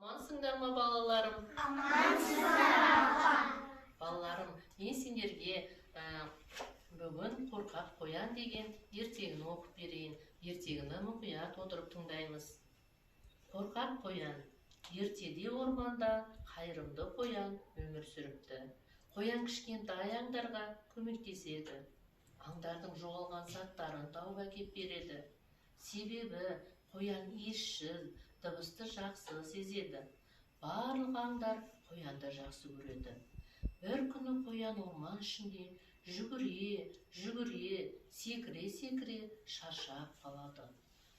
Амансыңдар ма, балаларым? Амансыздар. Балаларым, мен сендерге бүгін қорқақ қоян деген ертегіні оқып берейін. Ертегіні мұқият отырып тыңдаймыз. Қорқақ қоян. Ертеде орманда қайырымды қоян өмір сүріпті. Қоян кішкентай аңдарға көмектеседі. Аңдардың жоғалған заттарын тауып әкеп береді. Себебі қоян иісшіл, дыбысты жақсы сезеді. Барлық аңдар қоянды жақсы көреді. Бір күні қоян орман ішінде жүгіре, секіре шаршап қалады.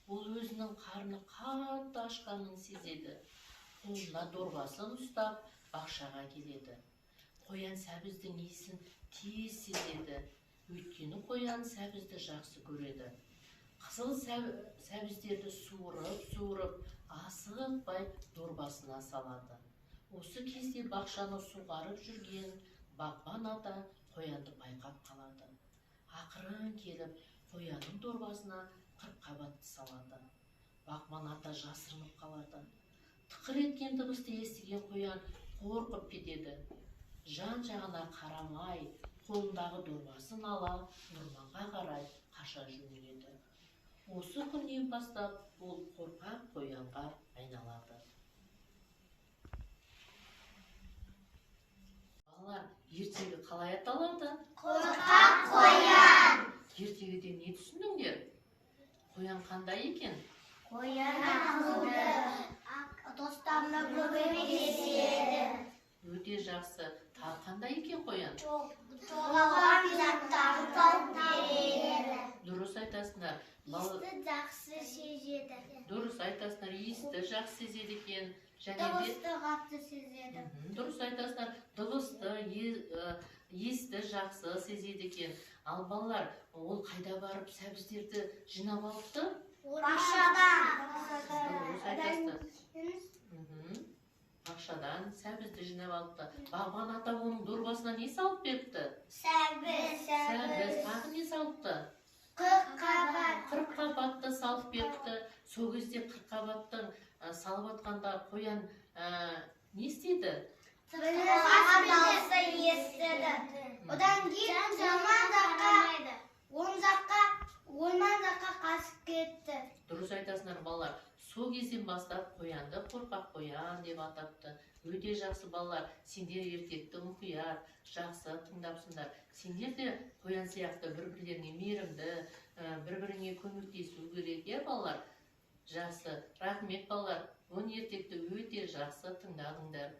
Ол өзінің қарны қатты ашқанын сезеді. Қолына дорбасын ұстап, бақшаға келеді. Қоян сәбіздің иісін тез сезеді. Өйткені қоян сәбізді жақсы көреді. Қызыл сәбіздерді суырып, асықпай дорбасына салады. Осы кезде бақшаны суғарып жүрген бағбан ата қоянды байқап қалады. Ақырын келіп, қоянның дорбасына қырыққабатты салады. Бағбан ата жасырынып қалады. Тықыр еткен дыбысты естіген қоян қорқып кетеді. Жан-жағына қарамай, қолындағы дорбасын ала, орманға қарай қаша жөнеледі. Осы күннен бастап ол қорқақ қоянға айналады. Балалар, ертегі қалай аталады? Қорқақ қоян. Ертегіден не түсіндіңдер? Қоян қандай екен? Қоян ақылды, достарына көмектеседі. Өте жақсы. Тағы қандай екен қоян? Жоғалған заттарын тауып береді. Дұрыс айтасыңдар. Иісті жақсы сезеді. Дұрыс айтасыңдар. Иісті жақсы сезеді екен. Дыбысты қатты сезеді. Дұрыс айтасыңдар. Дыбысты, иісті жақсы сезеді екен. Ал балалар, ол қайда барып сәбіздерді жинап алыпты? Бақшадан. Дұрыс айтасыңдар. Бақшадан сәбізді жинап алыпты. Бағбан ата оның дорбасына не салып беріпті? Сәбіз. Тағы не салыпты? Қырыққабат. Қырыққабатты салып беріпті. Сол кезде қырыққабаттың салып атқанда қоян не істеді? Қырыққабат дауысы естіді. Одан кейін орман жаққа қашып кетті. Дұрыс айтасыңдар балалар. Сол кезден бастап қоянды қорқақ қоян деп атапты. Өте жақсы балалар. Сендер ертекті мұқият, жақсы тыңдапсыңдар. Сендер де қоян сияқты бір-бірлеріне мейірімді, бір-біріңе көмектесу керек, балалар. Жақсы. Рахмет балалар. Оны ертекті өте жақсы тыңдадыңдар.